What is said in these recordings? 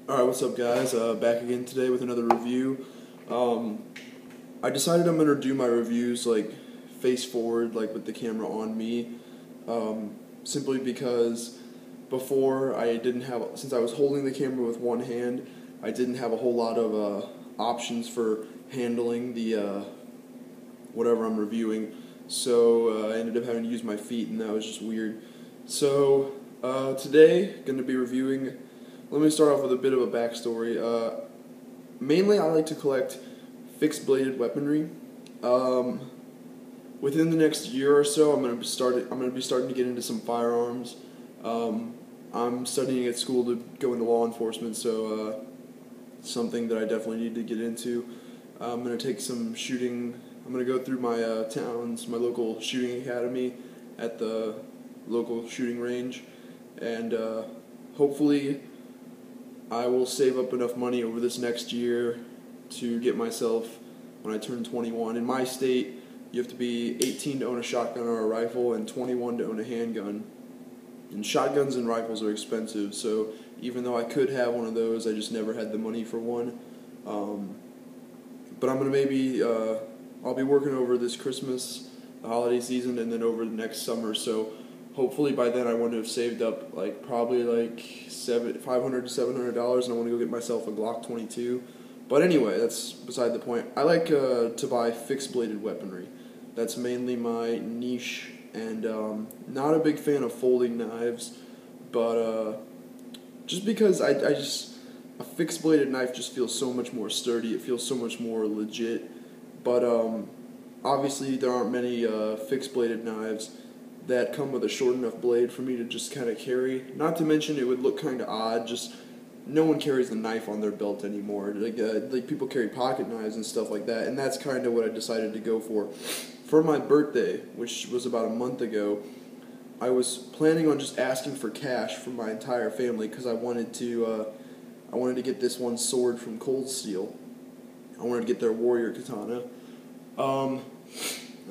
Alright, what's up guys? Back again today with another review. I decided I'm going to do my reviews like face forward, like with the camera on me, simply because before I didn't have, since I was holding the camera with one hand, I didn't have a whole lot of options for handling the whatever I'm reviewing, so I ended up having to use my feet, and that was just weird. So today, going to be reviewing. Let me start off with a bit of a backstory. Mainly, I like to collect fixed-bladed weaponry. Within the next year or so, I'm going to be starting to get into some firearms. I'm studying at school to go into law enforcement, so something that I definitely need to get into. I'm going to take some shooting. I'm going to go through my my local shooting academy at the local shooting range, and hopefully I will save up enough money over this next year to get myself, when I turn 21. In my state, you have to be 18 to own a shotgun or a rifle and 21 to own a handgun. And shotguns and rifles are expensive, so even though I could have one of those, I just never had the money for one. But I'm going to I'll be working over this Christmas, the holiday season, and then over the next summer, so hopefully by then I want to have saved up probably $500 to $700, and I want to go get myself a Glock 22. But anyway, that's beside the point. I like to buy fixed-bladed weaponry. That's mainly my niche, and not a big fan of folding knives, but just because a fixed-bladed knife just feels so much more sturdy. It feels so much more legit. But obviously there aren't many fixed-bladed knives that come with a short enough blade for me to just kind of carry. Not to mention it would look kind of odd. Just no one carries the knife on their belt anymore. Like people carry pocket knives and stuff like that, and that's kind of what I decided to go for. For my birthday, which was about a month ago, I was planning on just asking for cash from my entire family because I wanted to get this one sword from Cold Steel. I wanted to get their warrior katana. And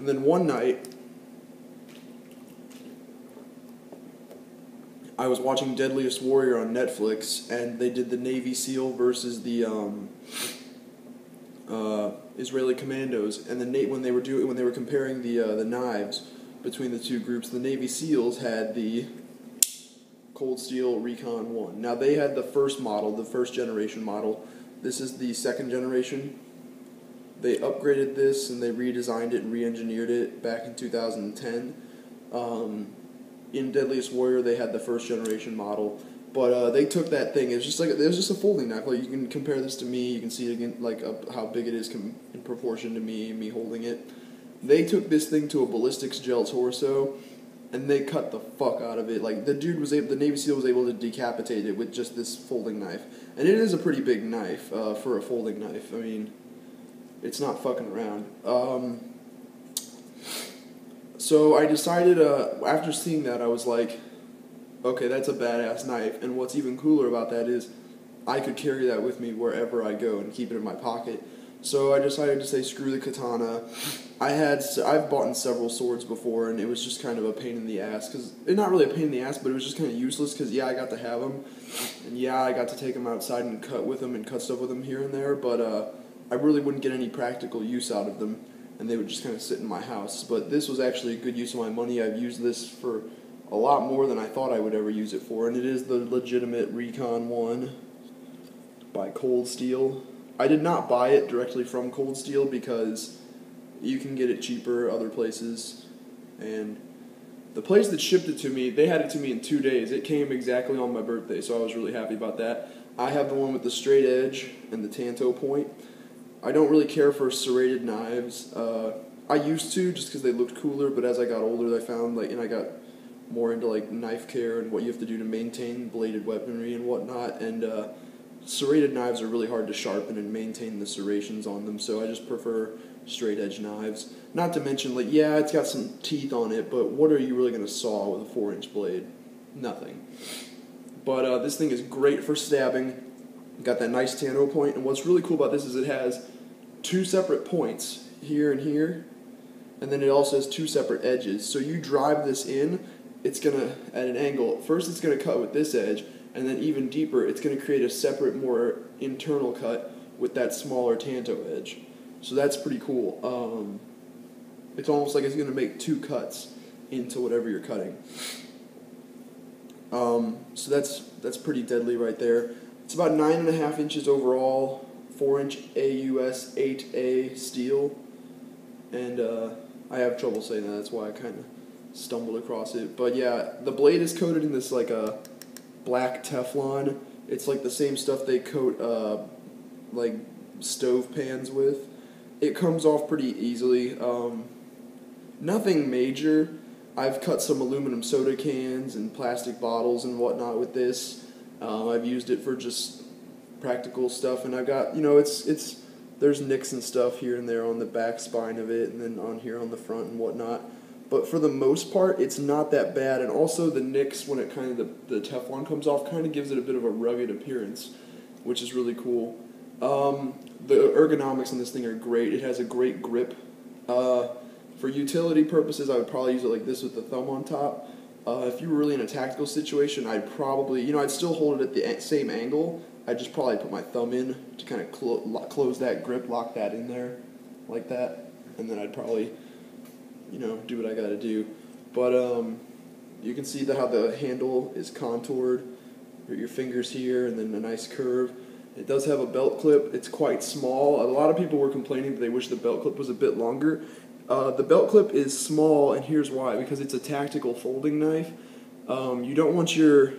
then one night, I was watching Deadliest Warrior on Netflix, and they did the Navy SEAL versus the Israeli commandos. And when they were comparing the knives between the two groups, the Navy SEALs had the Cold Steel Recon 1. Now they had the first model, the first generation model. This is the second generation. They upgraded this and they redesigned it and re-engineered it back in 2010. In Deadliest Warrior, they had the first generation model, but they took that thing. It was just a folding knife. Like, you can compare this to me. You can see it again, how big it is in proportion to me holding it. They took this thing to a ballistics gel torso, and they cut the fuck out of it. Like, the Navy SEAL was able to decapitate it with just this folding knife, and it is a pretty big knife for a folding knife. I mean, it's not fucking around. So I decided, after seeing that, I was like, okay, that's a badass knife, and what's even cooler about that is I could carry that with me wherever I go and keep it in my pocket. So I decided to say screw the katana. I've bought several swords before, and it was just kind of a pain in the ass, not really a pain in the ass, but it was just kind of useless, because yeah, I got to have them, and yeah, I got to take them outside and cut with them and cut stuff with them here and there, but I really wouldn't get any practical use out of them, and they would just kind of sit in my house. But this was actually a good use of my money. I've used this for a lot more than I thought I would ever use it for, and it is the legitimate Recon 1 by Cold Steel. I did not buy it directly from Cold Steel because you can get it cheaper other places, and the place that shipped it to me, they had it to me in 2 days. It came exactly on my birthday, so I was really happy about that. I have the one with the straight edge and the tanto point. I don't really care for serrated knives. I used to, just because they looked cooler, but as I got older, I found, and I got more into, knife care and what you have to do to maintain bladed weaponry and whatnot, and serrated knives are really hard to sharpen and maintain the serrations on them, so I just prefer straight edge knives. Not to mention, yeah, it's got some teeth on it, but what are you really going to saw with a 4-inch blade? Nothing. But this thing is great for stabbing. Got that nice tanto point, and what's really cool about this is it has 2 separate points, here and here, and then it also has 2 separate edges. So you drive this in, it's going to, at an angle, first it's going to cut with this edge, and then even deeper, it's going to create a separate, more internal cut with that smaller tanto edge. So that's pretty cool. It's almost like it's going to make two cuts into whatever you're cutting. So that's pretty deadly right there. It's about 9.5 inches overall, 4-inch AUS 8A steel, and I have trouble saying that. That's why I kind of stumbled across it. But yeah, the blade is coated in this like a black Teflon. It's like the same stuff they coat like stove pans with. It comes off pretty easily. Nothing major. I've cut some aluminum soda cans and plastic bottles and whatnot with this. I've used it for just practical stuff, and I've got, there's nicks and stuff here and there on the back spine of it, and then on here on the front and whatnot. But for the most part, it's not that bad, and also the nicks, when it kind of, the Teflon comes off, kind of gives it a bit of a rugged appearance, which is really cool. The ergonomics on this thing are great. It has a great grip. For utility purposes, I would probably use it like this with the thumb on top. If you were really in a tactical situation, I'd probably, I'd still hold it at the same angle. I'd just probably put my thumb in to kind of close that grip, lock that in there, like that, and then I'd probably, do what I gotta do. But you can see how the handle is contoured, your fingers here, and then a nice curve. It does have a belt clip. It's quite small. A lot of people were complaining that they wish the belt clip was a bit longer. The belt clip is small, and here's why. Because it's a tactical folding knife. You don't want your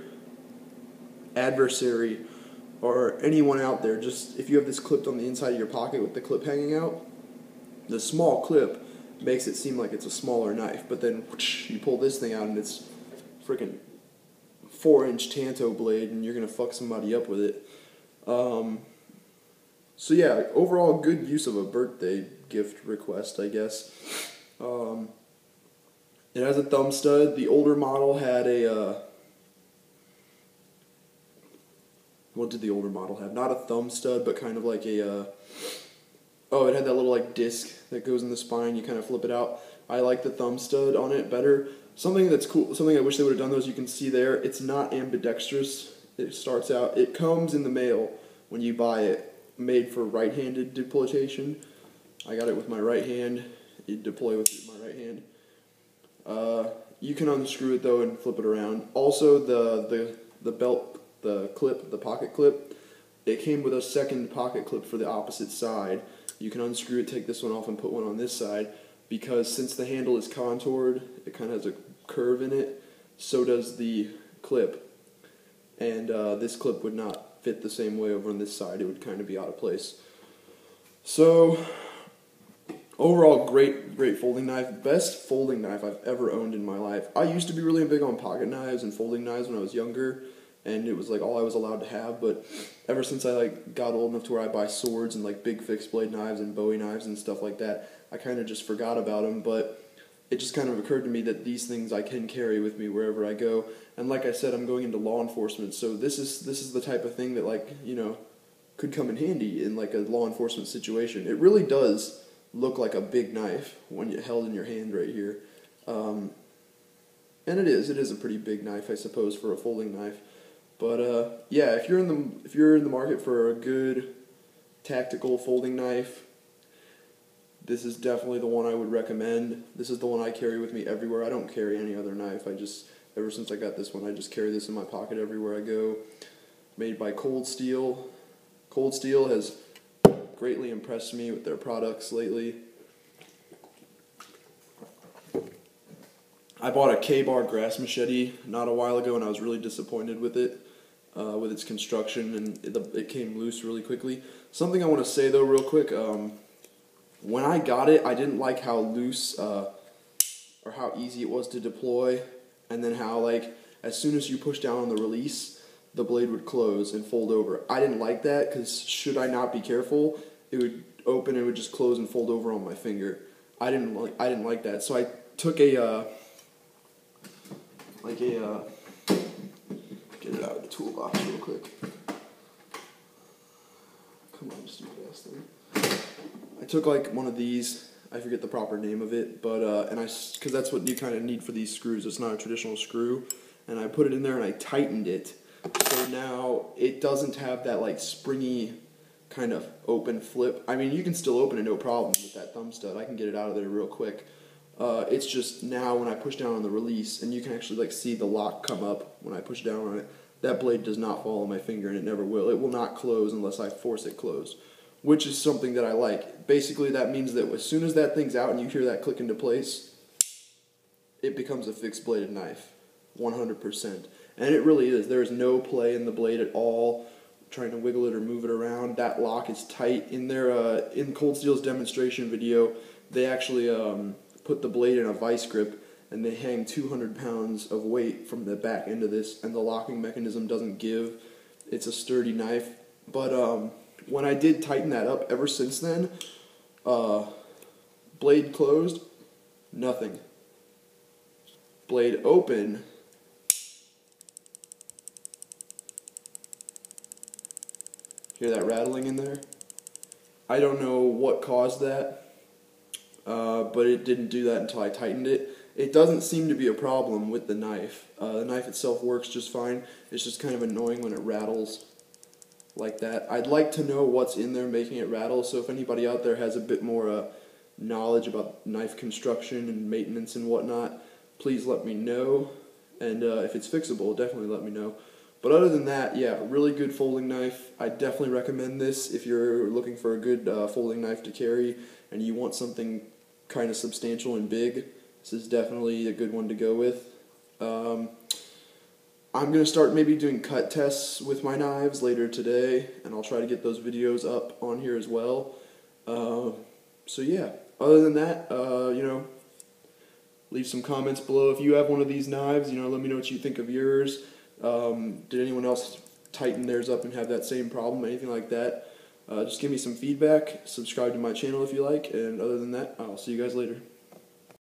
adversary or anyone out there, just if you have this clipped on the inside of your pocket with the clip hanging out, the small clip makes it seem like it's a smaller knife, but then whoosh, you pull this thing out and it's freaking 4-inch tanto blade, and you're going to fuck somebody up with it. So yeah, overall good use of a birthday gift request, I guess. It has a thumb stud. The older model had a, what did the older model have? Not a thumb stud, but kind of like a, it had that little like disc that goes in the spine. You kind of flip it out. I like the thumb stud on it better. Something that's cool, something I wish they would have done, though, as you can see there, it's not ambidextrous. It starts out, it comes in the mail when you buy it, made for right-handed deploytation. I got it with my right hand. You deploy with my right hand. You can unscrew it though and flip it around. Also, the belt, the clip, the pocket clip, it came with a second pocket clip for the opposite side. You can unscrew it, take this one off, and put one on this side, because since the handle is contoured, it kind of has a curve in it. So does the clip, and this clip would not fit the same way over on this side. It would kind of be out of place. So overall, great folding knife. Best folding knife I've ever owned in my life. I used to be really big on pocket knives and folding knives when I was younger, and it was like all I was allowed to have. But ever since I like got old enough to where I buy swords and like big fixed blade knives and Bowie knives and stuff like that, I kind of just forgot about them. But it just kind of occurred to me that these things I can carry with me wherever I go. And like I said, I'm going into law enforcement, so this is the type of thing that, like, could come in handy in like a law enforcement situation. It really does look like a big knife when you held in your hand right here. And it is a pretty big knife, I suppose, for a folding knife. But yeah, if you're in the market for a good tactical folding knife, this is definitely the one I would recommend. This is the one I carry with me everywhere. I don't carry any other knife. Ever since I got this one, I just carry this in my pocket everywhere I go. Made by Cold Steel. Cold Steel has greatly impressed me with their products lately. I bought a K-bar grass machete not a while ago, and I was really disappointed with it, with its construction, and it came loose really quickly. Something I want to say though real quick, when I got it, I didn't like how loose or how easy it was to deploy, and then how, like, as soon as you push down on the release, the blade would close and fold over. I didn't like that, because should I not be careful, it would open, it would just close and fold over on my finger. I didn't like that, so I took get it out of the toolbox real quick. Come on, stupid ass thing. I took like one of these, I forget the proper name of it, but because that's what you kind of need for these screws. It's not a traditional screw, and I put it in there and I tightened it So now it doesn't have that like springy kind of open flip. I mean, you can still open it no problem with that thumb stud. I can get it out of there real quick. It's just now when I push down on the release, and you can actually like see the lock come up when I push down on it, that blade does not follow my finger, and it never will. It will not close unless I force it closed, which is something that I like. Basically, that means that as soon as that thing's out and you hear that click into place, it becomes a fixed bladed knife, 100%. And it really is. There is no play in the blade at all, trying to wiggle it or move it around. That lock is tight. In their in Cold Steel's demonstration video, they actually put the blade in a vice grip, and they hang 200 pounds of weight from the back end of this, and the locking mechanism doesn't give. It's a sturdy knife. But when I did tighten that up, ever since then, blade closed, nothing. Blade open, hear that rattling in there? I don't know what caused that, but it didn't do that until I tightened it. It doesn't seem to be a problem with the knife. The knife itself works just fine. It's just kind of annoying when it rattles like that. I'd like to know what's in there making it rattle, so if anybody out there has a bit more knowledge about knife construction and maintenance and whatnot, please let me know. And if it's fixable, definitely let me know. But other than that, yeah, really good folding knife. I definitely recommend this if you're looking for a good folding knife to carry and you want something kind of substantial and big. This is definitely a good one to go with. I'm going to start maybe doing cut tests with my knives later today, and I'll try to get those videos up on here as well. So yeah, other than that, leave some comments below if you have one of these knives. Let me know what you think of yours. Did anyone else tighten theirs up and have that same problem, anything like that? Just give me some feedback, subscribe to my channel if you like, and other than that, I'll see you guys later.